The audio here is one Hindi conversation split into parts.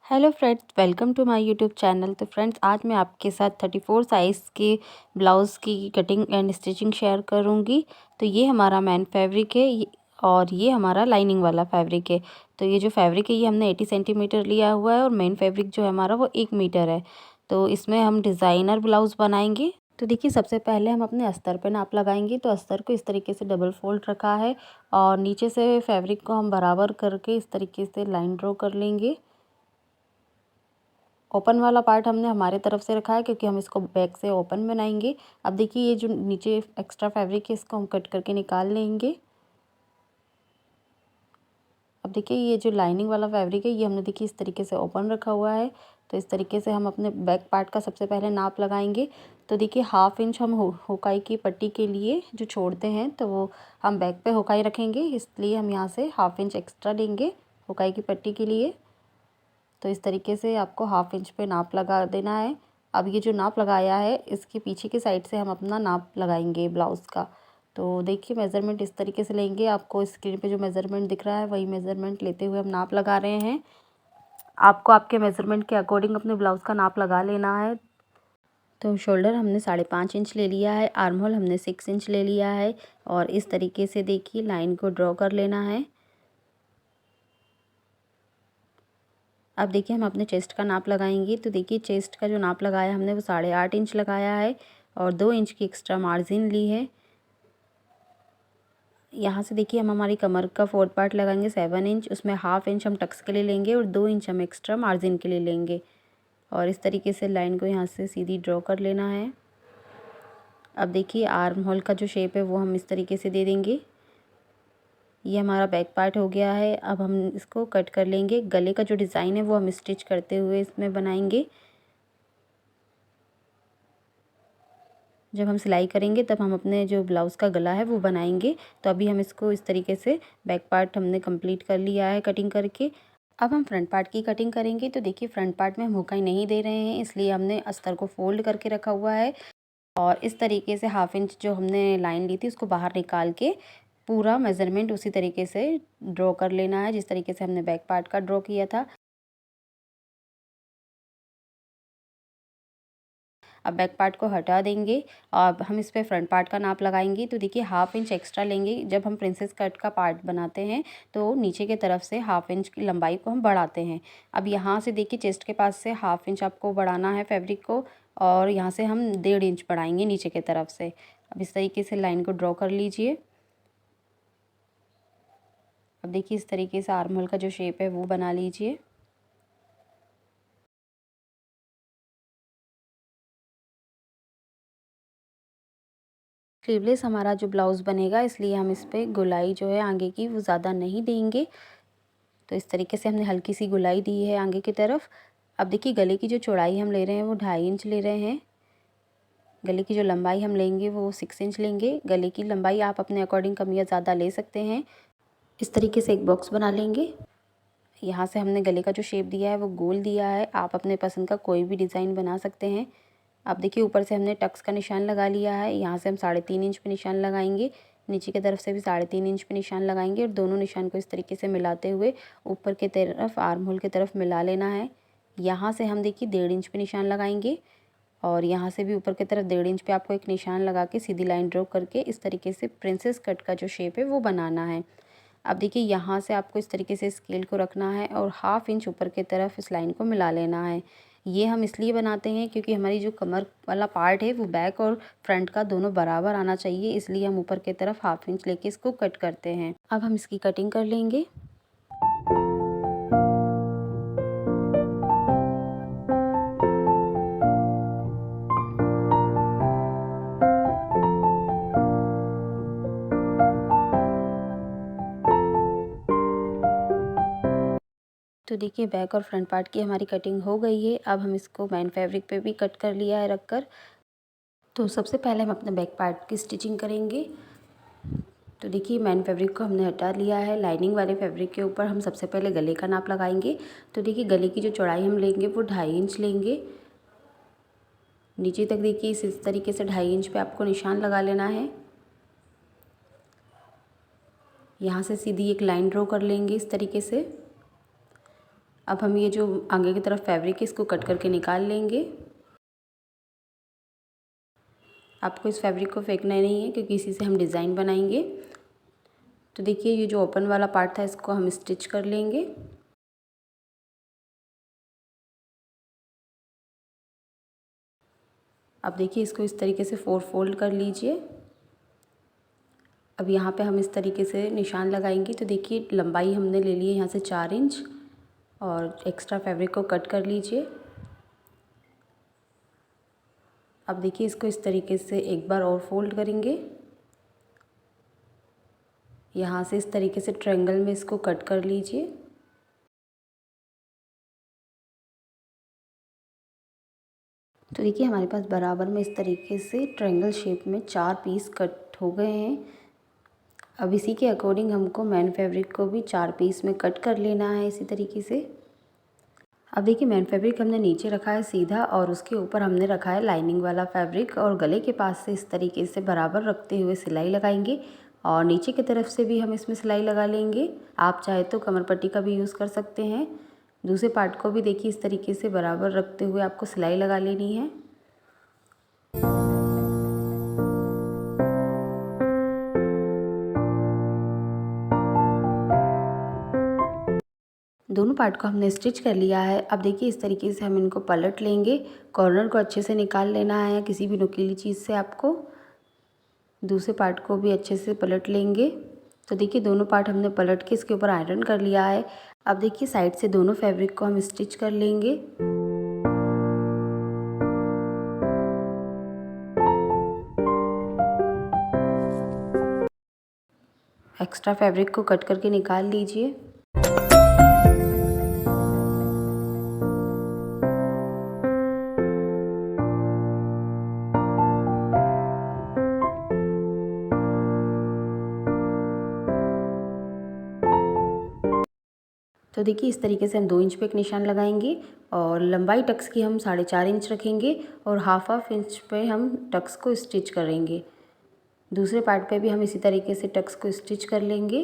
Hello friends, welcome to my YouTube channel. तो फ्रेंड्स, आज मैं आपके साथ 34 साइज़ के ब्लाउज़ की कटिंग एंड स्टिचिंग शेयर करूंगी। तो ये हमारा मेन फैब्रिक है और ये हमारा लाइनिंग वाला फैब्रिक है। तो ये जो फैब्रिक है ये हमने 80 सेंटीमीटर लिया हुआ है और मेन फैब्रिक जो है हमारा वो 1 मीटर है। तो इसमें हम डिज़ाइनर ब्लाउज़ बनाएंगे। तो देखिए, सबसे पहले हम अपने अस्तर पे नाप लगाएंगे। तो अस्तर को इस तरीके से डबल फोल्ड रखा है और नीचे से फैब्रिक को हम बराबर करके इस तरीके से लाइन ड्रॉ कर लेंगे। ओपन वाला पार्ट हमने हमारे तरफ से रखा है क्योंकि हम इसको बैक से ओपन बनाएंगे। अब देखिए, ये जो नीचे एक्स्ट्रा फैब्रिक है इसको हम कट करके निकाल लेंगे। अब देखिए, ये जो लाइनिंग वाला फैब्रिक है ये हमने देखिए इस तरीके से ओपन रखा हुआ है। तो इस तरीके से हम अपने बैक पार्ट का सबसे पहले नाप लगाएंगे। तो देखिए, 1/2 इंच हम हुकाई की पट्टी के लिए जो छोड़ते हैं तो वो हम बैक पे हुकाई रखेंगे, इसलिए हम यहाँ से 1/2 इंच एक्स्ट्रा लेंगे हुकाई की पट्टी के लिए। तो इस तरीके से आपको 1/2 इंच पे नाप लगा देना है। अब ये जो नाप लगाया है इसके पीछे की साइड से हम अपना नाप लगाएंगे ब्लाउज़ का। तो देखिए, मेज़रमेंट इस तरीके से लेंगे। आपको स्क्रीन पे जो मेज़रमेंट दिख रहा है वही मेज़रमेंट लेते हुए हम नाप लगा रहे हैं। आपको आपके मेज़रमेंट के अकॉर्डिंग अपने ब्लाउज़ का नाप लगा लेना है। तो शोल्डर हमने 5.5 इंच ले लिया है, आर्म होल हमने 6 इंच ले लिया है और इस तरीके से देखिए लाइन को ड्रॉ कर लेना है। अब देखिए, हम अपने चेस्ट का नाप लगाएंगे। तो देखिए, चेस्ट का जो नाप लगाया हमने वो 8.5 इंच लगाया है और 2 इंच की एक्स्ट्रा मार्जिन ली है। यहाँ से देखिए, हम हमारी कमर का 4th पार्ट लगाएंगे 7 इंच, उसमें 1/2 इंच हम टक्स के लिए लेंगे और 2 इंच हम एक्स्ट्रा मार्जिन के लिए लेंगे। और इस तरीके से लाइन को यहाँ से सीधी ड्रॉ कर लेना है। अब देखिए, आर्म होल का जो शेप है वो हम इस तरीके से दे देंगे। ये हमारा बैक पार्ट हो गया है। अब हम इसको कट कर लेंगे। गले का जो डिज़ाइन है वो हम स्टिच करते हुए इसमें बनाएंगे। जब हम सिलाई करेंगे तब हम अपने जो ब्लाउज़ का गला है वो बनाएंगे। तो अभी हम इसको इस तरीके से बैक पार्ट हमने कंप्लीट कर लिया है कटिंग करके। अब हम फ्रंट पार्ट की कटिंग करेंगे। तो देखिए, फ्रंट पार्ट में हम हुकाई नहीं दे रहे हैं, इसलिए हमने अस्तर को फोल्ड करके रखा हुआ है और इस तरीके से 1/2 इंच जो हमने लाइन ली थी उसको बाहर निकाल के पूरा मेज़रमेंट उसी तरीके से ड्रॉ कर लेना है जिस तरीके से हमने बैक पार्ट का ड्रॉ किया था। अब बैक पार्ट को हटा देंगे और अब हम इस पे फ्रंट पार्ट का नाप लगाएंगे। तो देखिए, 1/2 इंच एक्स्ट्रा लेंगे। जब हम प्रिंसेस कट का पार्ट बनाते हैं तो नीचे के तरफ से 1/2 इंच की लंबाई को हम बढ़ाते हैं। अब यहाँ से देखिए, चेस्ट के पास से 1/2 इंच आपको बढ़ाना है फैब्रिक को और यहाँ से हम 1.5 इंच बढ़ाएंगे नीचे के तरफ से। अब इस तरीके से लाइन को ड्रॉ कर लीजिए। अब देखिए, इस तरीके से आर्म होल का जो शेप है वो बना लीजिए। स्लीवलेस हमारा जो ब्लाउज़ बनेगा, इसलिए हम इस पे गोलाई जो है आगे की वो ज़्यादा नहीं देंगे। तो इस तरीके से हमने हल्की सी गोलाई दी है आगे की तरफ। अब देखिए, गले की जो चौड़ाई हम ले रहे हैं वो 2.5 इंच ले रहे हैं। गले की जो लंबाई हम लेंगे वो 6 इंच लेंगे। गले की लंबाई आप अपने अकॉर्डिंग कम या ज़्यादा ले सकते हैं। इस तरीके से एक बॉक्स बना लेंगे। यहाँ से हमने गले का जो शेप दिया है वो गोल दिया है। आप अपने पसंद का कोई भी डिज़ाइन बना सकते हैं। अब देखिए, ऊपर से हमने टक्स का निशान लगा लिया है। यहाँ से हम 3.5 इंच पे निशान लगाएंगे। नीचे की तरफ से भी 3.5 इंच पे निशान लगाएंगे और दोनों निशान को इस तरीके से मिलाते हुए ऊपर की तरफ आर्म होल की तरफ मिला लेना है। यहाँ से हम देखिए 1.5 इंच पे निशान लगाएंगे और यहाँ से भी ऊपर की तरफ 1.5 इंच पे आपको एक निशान लगा के सीधी लाइन ड्रॉ करके इस तरीके से प्रिंसेस कट का जो शेप है वो बनाना है। अब देखिए, यहाँ से आपको इस तरीके से स्केल को रखना है और 1/2 इंच ऊपर की तरफ इस लाइन को मिला लेना है। ये हम इसलिए बनाते हैं क्योंकि हमारी जो कमर वाला पार्ट है वो बैक और फ्रंट का दोनों बराबर आना चाहिए, इसलिए हम ऊपर की तरफ 1/2 इंच लेके इसको कट करते हैं। अब हम इसकी कटिंग कर लेंगे। तो देखिए, बैक और फ्रंट पार्ट की हमारी कटिंग हो गई है। अब हम इसको मेन फैब्रिक पे भी कट कर लिया है रखकर। तो सबसे पहले हम अपने बैक पार्ट की स्टिचिंग करेंगे। तो देखिए, मेन फैब्रिक को हमने हटा लिया है। लाइनिंग वाले फैब्रिक के ऊपर हम सबसे पहले गले का नाप लगाएंगे। तो देखिए, गले की जो चौड़ाई हम लेंगे वो 2.5 इंच लेंगे। नीचे तक देखिए इस तरीके से 2.5 इंच पे आपको निशान लगा लेना है। यहाँ से सीधी एक लाइन ड्रॉ कर लेंगे इस तरीके से। अब हम ये जो आगे की तरफ फैब्रिक है इसको कट करके निकाल लेंगे। आपको इस फैब्रिक को फेंकना नहीं है क्योंकि इसी से हम डिज़ाइन बनाएंगे। तो देखिए ये जो ओपन वाला पार्ट था इसको हम स्टिच कर लेंगे। अब देखिए इसको इस तरीके से 4 फोल्ड कर लीजिए। अब यहाँ पे हम इस तरीके से निशान लगाएंगे। तो देखिए लंबाई हमने ले ली है यहाँ से 4 इंच और एक्स्ट्रा फैब्रिक को कट कर लीजिए। अब देखिए इसको इस तरीके से एक बार और फोल्ड करेंगे। यहाँ से इस तरीके से ट्रायंगल में इसको कट कर लीजिए। तो देखिए हमारे पास बराबर में इस तरीके से ट्रायंगल शेप में 4 पीस कट हो गए हैं। अब इसी के अकॉर्डिंग हमको मेन फैब्रिक को भी 4 पीस में कट कर लेना है इसी तरीके से। अब देखिए मेन फैब्रिक हमने नीचे रखा है सीधा और उसके ऊपर हमने रखा है लाइनिंग वाला फैब्रिक और गले के पास से इस तरीके से बराबर रखते हुए सिलाई लगाएंगे और नीचे की तरफ से भी हम इसमें सिलाई लगा लेंगे। आप चाहे तो कमर पट्टी का भी यूज़ कर सकते हैं। दूसरे पार्ट को भी देखिए इस तरीके से बराबर रखते हुए आपको सिलाई लगा लेनी है। दोनों पार्ट को हमने स्टिच कर लिया है। अब देखिए इस तरीके से हम इनको पलट लेंगे। कॉर्नर को अच्छे से निकाल लेना है किसी भी नुकीली चीज़ से आपको। दूसरे पार्ट को भी अच्छे से पलट लेंगे। तो देखिए दोनों पार्ट हमने पलट के इसके ऊपर आयरन कर लिया है। अब देखिए साइड से दोनों फैब्रिक को हम स्टिच कर लेंगे। एक्स्ट्रा फैब्रिक को कट करके निकाल लीजिए। तो देखिए इस तरीके से हम 2 इंच पे एक निशान लगाएंगे और लंबाई टक्स की हम 4.5 इंच रखेंगे और हाफ इंच पे हम टक्स को स्टिच करेंगे। दूसरे पार्ट पे भी हम इसी तरीके से टक्स को स्टिच कर लेंगे।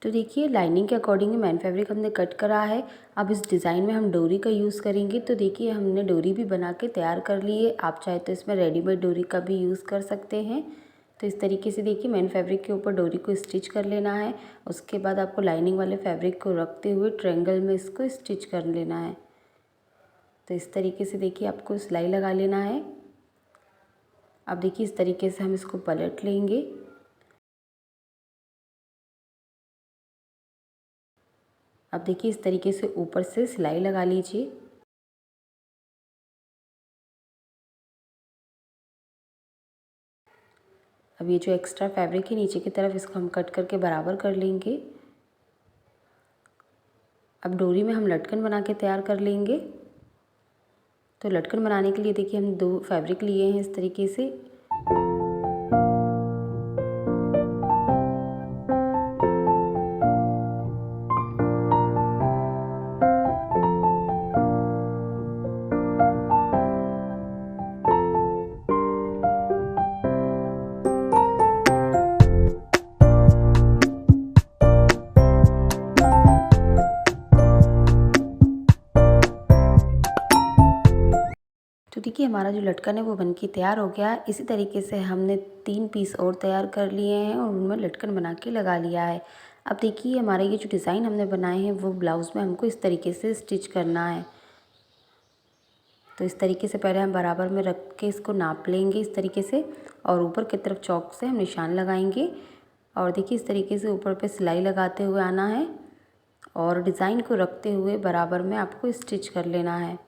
तो देखिए लाइनिंग के अकॉर्डिंग मेन फैब्रिक हमने कट करा है। अब इस डिज़ाइन में हम डोरी का यूज़ करेंगे। तो देखिए हमने डोरी भी बना के तैयार कर ली है। आप चाहे तो इसमें रेडीमेड डोरी का भी यूज़ कर सकते हैं। तो इस तरीके से देखिए मेन फैब्रिक के ऊपर डोरी को स्टिच कर लेना है। उसके बाद आपको लाइनिंग वाले फैब्रिक को रखते हुए ट्रायंगल में इसको स्टिच कर लेना है। तो इस तरीके से देखिए आपको सिलाई लगा लेना है। अब देखिए इस तरीके से हम इसको पलट लेंगे। अब देखिए इस तरीके से ऊपर से सिलाई लगा लीजिए। अब ये जो एक्स्ट्रा फैब्रिक है नीचे की तरफ इसको हम कट करके बराबर कर लेंगे। अब डोरी में हम लटकन बना के तैयार कर लेंगे। तो लटकन बनाने के लिए देखिए हम 2 फैब्रिक लिए हैं इस तरीके से। तो देखिए हमारा जो लटकन है वो बनके तैयार हो गया। इसी तरीके से हमने 3 पीस और तैयार कर लिए हैं और उनमें लटकन बना के लगा लिया है। अब देखिए हमारे ये जो डिज़ाइन हमने बनाए हैं वो ब्लाउज़ में हमको इस तरीके से स्टिच करना है। तो इस तरीके से पहले हम बराबर में रख के इसको नाप लेंगे इस तरीके से और ऊपर की तरफ चौक से हम निशान लगाएंगे। और देखिए इस तरीके से ऊपर पे सिलाई लगाते हुए आना है और डिज़ाइन को रखते हुए बराबर में आपको स्टिच कर लेना है।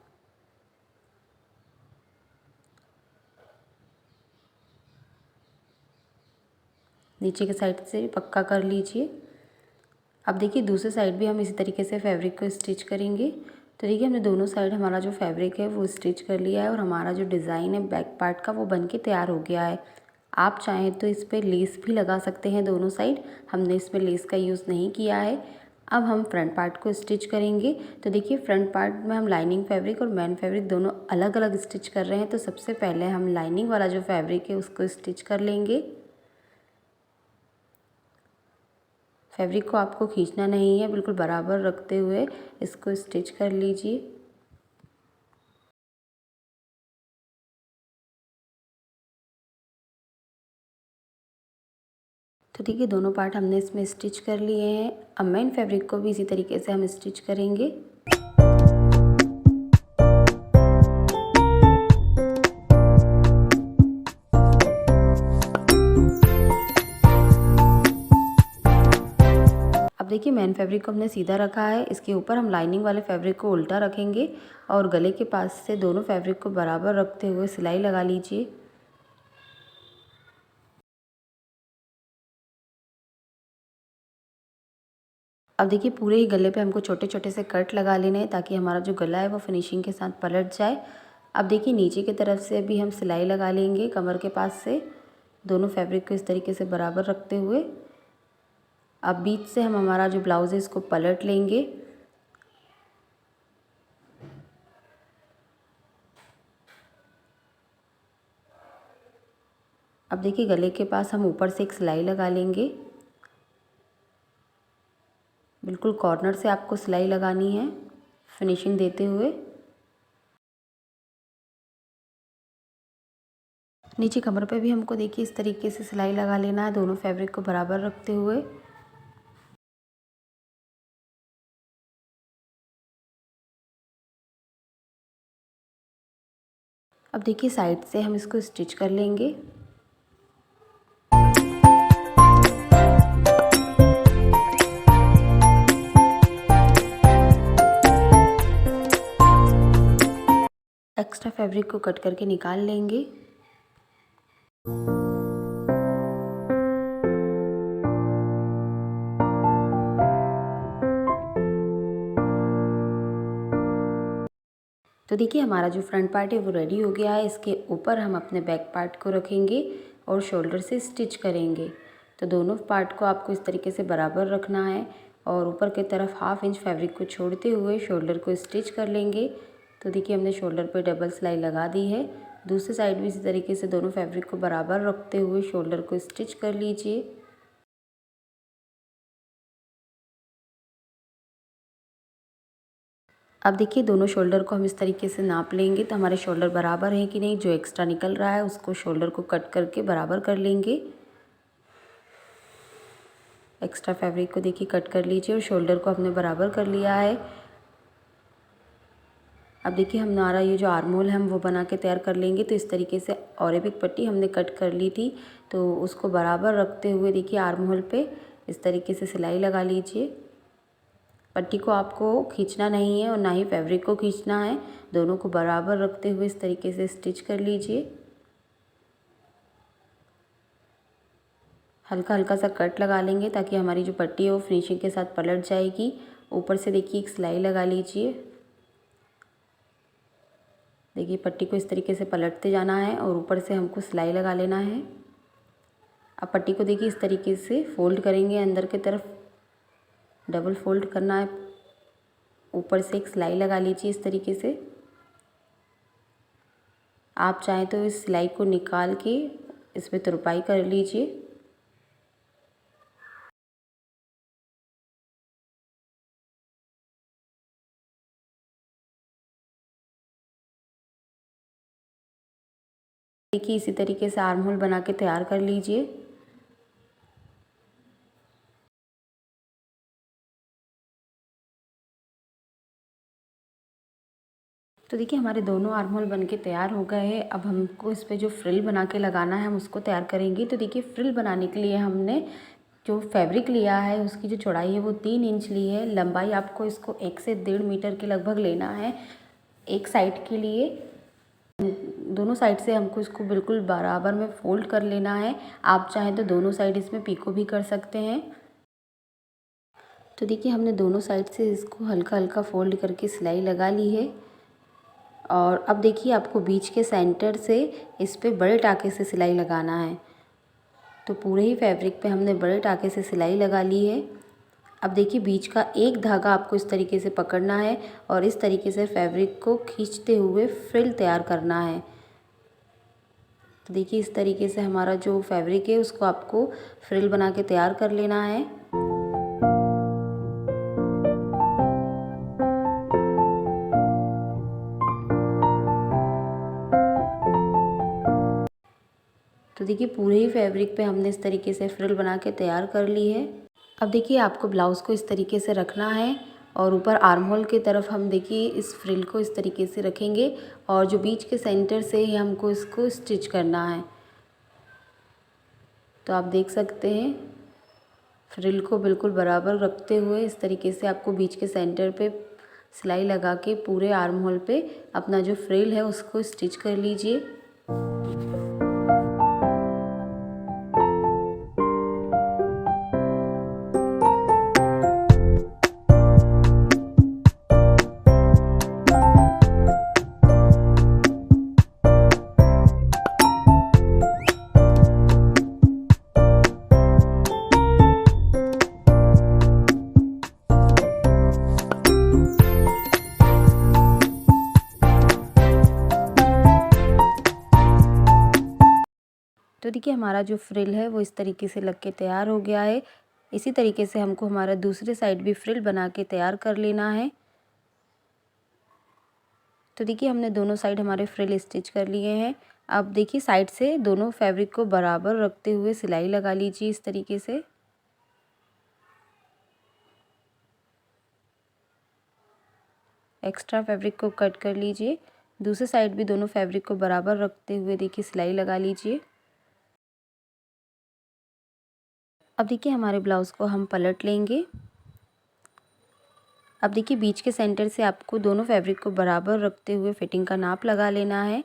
नीचे के साइड से पक्का कर लीजिए। अब देखिए दूसरे साइड भी हम इसी तरीके से फैब्रिक को स्टिच करेंगे। तो देखिए हमने दोनों साइड हमारा जो फैब्रिक है वो स्टिच कर लिया है और हमारा जो डिज़ाइन है बैक पार्ट का वो बन के तैयार हो गया है। आप चाहें तो इस पर लेस भी लगा सकते हैं दोनों साइड। हमने इसमें लेस का यूज़ नहीं किया है। अब हम फ्रंट पार्ट को स्टिच करेंगे। तो देखिए फ्रंट पार्ट में हम लाइनिंग फैब्रिक और मेन फैब्रिक दोनों अलग अलग स्टिच कर रहे हैं। तो सबसे पहले हम लाइनिंग वाला जो फैब्रिक है उसको स्टिच कर लेंगे। फैब्रिक को आपको खींचना नहीं है, बिल्कुल बराबर रखते हुए इसको स्टिच कर लीजिए। तो देखिए दोनों पार्ट हमने इसमें स्टिच कर लिए हैं। अब मेन फैब्रिक को भी इसी तरीके से हम स्टिच करेंगे। अब देखिए मेन फैब्रिक को हमने सीधा रखा है, इसके ऊपर हम लाइनिंग वाले फैब्रिक को उल्टा रखेंगे और गले के पास से दोनों फैब्रिक को बराबर रखते हुए सिलाई लगा लीजिए। अब देखिए पूरे ही गले पे हमको छोटे छोटे से कट लगा लेने हैं ताकि हमारा जो गला है वो फिनिशिंग के साथ पलट जाए। अब देखिए नीचे की तरफ से भी हम सिलाई लगा लेंगे कमर के पास से, दोनों फैब्रिक को इस तरीके से बराबर रखते हुए। अब बीच से हम हमारा जो ब्लाउज़ है इसको पलट लेंगे। अब देखिए गले के पास हम ऊपर से एक सिलाई लगा लेंगे। बिल्कुल कॉर्नर से आपको सिलाई लगानी है फिनिशिंग देते हुए। नीचे कमर पे भी हमको देखिए इस तरीके से सिलाई लगा लेना है, दोनों फैब्रिक को बराबर रखते हुए। अब देखिए साइड से हम इसको स्टिच कर लेंगे। एक्स्ट्रा फैब्रिक को कट करके निकाल लेंगे। तो देखिए हमारा जो फ्रंट पार्ट है वो रेडी हो गया है। इसके ऊपर हम अपने बैक पार्ट को रखेंगे और शोल्डर से स्टिच करेंगे। तो दोनों पार्ट को आपको इस तरीके से बराबर रखना है और ऊपर की तरफ 1/2 इंच फैब्रिक को छोड़ते हुए शोल्डर को स्टिच कर लेंगे। तो देखिए हमने शोल्डर पे डबल सिलाई लगा दी है। दूसरी साइड भी इसी तरीके से दोनों फैब्रिक को बराबर रखते हुए शोल्डर को स्टिच कर लीजिए। अब देखिए दोनों शोल्डर को हम इस तरीके से नाप लेंगे तो हमारे शोल्डर बराबर हैं कि नहीं। जो एक्स्ट्रा निकल रहा है उसको शोल्डर को कट करके बराबर कर लेंगे। एक्स्ट्रा फैब्रिक को देखिए कट कर लीजिए और शोल्डर को हमने बराबर कर लिया है। अब देखिए हमारा ये जो आर्म होल है हम वो बना के तैयार कर लेंगे। तो इस तरीके से और एक पट्टी हमने कट कर ली थी तो उसको बराबर रखते हुए देखिए आर्म होल पे इस तरीके से सिलाई लगा लीजिए। पट्टी को आपको खींचना नहीं है और ना ही फैब्रिक को खींचना है, दोनों को बराबर रखते हुए इस तरीके से स्टिच कर लीजिए। हल्का हल्का सा कट लगा लेंगे ताकि हमारी जो पट्टी है वो फिनिशिंग के साथ पलट जाएगी। ऊपर से देखिए एक सिलाई लगा लीजिए। देखिए पट्टी को इस तरीके से पलटते जाना है और ऊपर से हमको सिलाई लगा लेना है। अब पट्टी को देखिए इस तरीके से फोल्ड करेंगे, अंदर की तरफ डबल फोल्ड करना है। ऊपर से एक सिलाई लगा लीजिए इस तरीके से। आप चाहें तो इस सिलाई को निकाल के इसमें तुरपाई कर लीजिए। देखिए इसी तरीके से आर्म होल बना के तैयार कर लीजिए। तो देखिए हमारे दोनों आर्म होल बन के तैयार हो गए हैं। अब हमको इस पे जो फ्रिल बना के लगाना है हम उसको तैयार करेंगे। तो देखिए फ्रिल बनाने के लिए हमने जो फैब्रिक लिया है उसकी जो चौड़ाई है वो 3 इंच ली है। लंबाई आपको इसको 1 से 1.5 मीटर के लगभग लेना है एक साइड के लिए। दोनों साइड से हमको इसको बिल्कुल बराबर में फोल्ड कर लेना है। आप चाहें तो दोनों साइड इसमें पीको भी कर सकते हैं। तो देखिए हमने दोनों साइड से इसको हल्का हल्का फोल्ड करके सिलाई लगा ली है। और अब देखिए आपको बीच के सेंटर से इस पे बड़े टाके से सिलाई लगाना है। तो पूरे ही फैब्रिक पे हमने बड़े टाके से सिलाई लगा ली है। अब देखिए बीच का एक धागा आपको इस तरीके से पकड़ना है और इस तरीके से फैब्रिक को खींचते हुए फ्रिल तैयार करना है। तो देखिए इस तरीके से हमारा जो फैब्रिक है उसको आपको फ्रिल बना के तैयार कर लेना है। तो देखिए पूरे ही फैब्रिक पे हमने इस तरीके से फ्रिल बना के तैयार कर ली है। अब देखिए आपको ब्लाउज़ को इस तरीके से रखना है और ऊपर आर्म होल की तरफ हम देखिए इस फ्रिल को इस तरीके से रखेंगे और जो बीच के सेंटर से ही हमको इसको स्टिच करना है। तो आप देख सकते हैं फ्रिल को बिल्कुल बराबर रखते हुए इस तरीके से आपको बीच के सेंटर पे सिलाई लगा के पूरे आर्म होल पे अपना जो फ्रिल है उसको स्टिच कर लीजिए। तो देखिए हमारा जो फ्रिल है वो इस तरीके से लग के तैयार हो गया है। इसी तरीके से हमको हमारा दूसरे साइड भी फ्रिल बना के तैयार कर लेना है। तो देखिए हमने दोनों साइड हमारे फ्रिल स्टिच कर लिए हैं। अब देखिए साइड से दोनों फैब्रिक को बराबर रखते हुए सिलाई लगा लीजिए इस तरीके से। एक्स्ट्रा फैब्रिक को कट कर लीजिए। दूसरे साइड भी दोनों फैब्रिक को बराबर रखते हुए देखिए सिलाई लगा लीजिए। अब देखिए हमारे ब्लाउज़ को हम पलट लेंगे। अब देखिए बीच के सेंटर से आपको दोनों फैब्रिक को बराबर रखते हुए फिटिंग का नाप लगा लेना है।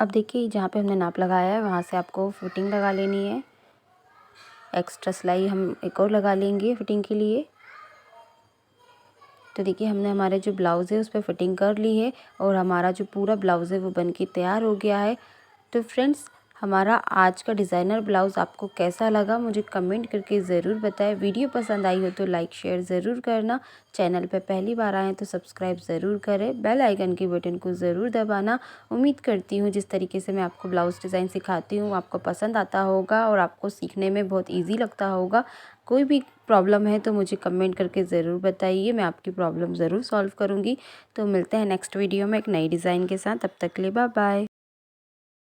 अब देखिए जहाँ पे हमने नाप लगाया है वहाँ से आपको फिटिंग लगा लेनी है। एक्स्ट्रा सिलाई हम एक और लगा लेंगे फिटिंग के लिए। तो देखिए हमने हमारे जो ब्लाउज़ है उस पर फिटिंग कर ली है और हमारा जो पूरा ब्लाउज़ है वो बन के तैयार हो गया है। तो फ्रेंड्स हमारा आज का डिज़ाइनर ब्लाउज़ आपको कैसा लगा मुझे कमेंट करके ज़रूर बताएं। वीडियो पसंद आई हो तो लाइक शेयर ज़रूर करना। चैनल पे पहली बार आएँ तो सब्सक्राइब ज़रूर करें। बेल आइकन के बटन को ज़रूर दबाना। उम्मीद करती हूँ जिस तरीके से मैं आपको ब्लाउज़ डिज़ाइन सिखाती हूँ आपको पसंद आता होगा और आपको सीखने में बहुत ईजी लगता होगा। कोई भी प्रॉब्लम है तो मुझे कमेंट करके ज़रूर बताइए। मैं आपकी प्रॉब्लम ज़रूर सॉल्व करूँगी। तो मिलते हैं नेक्स्ट वीडियो में एक नई डिज़ाइन के साथ। तब तक के लिए बाय बाय।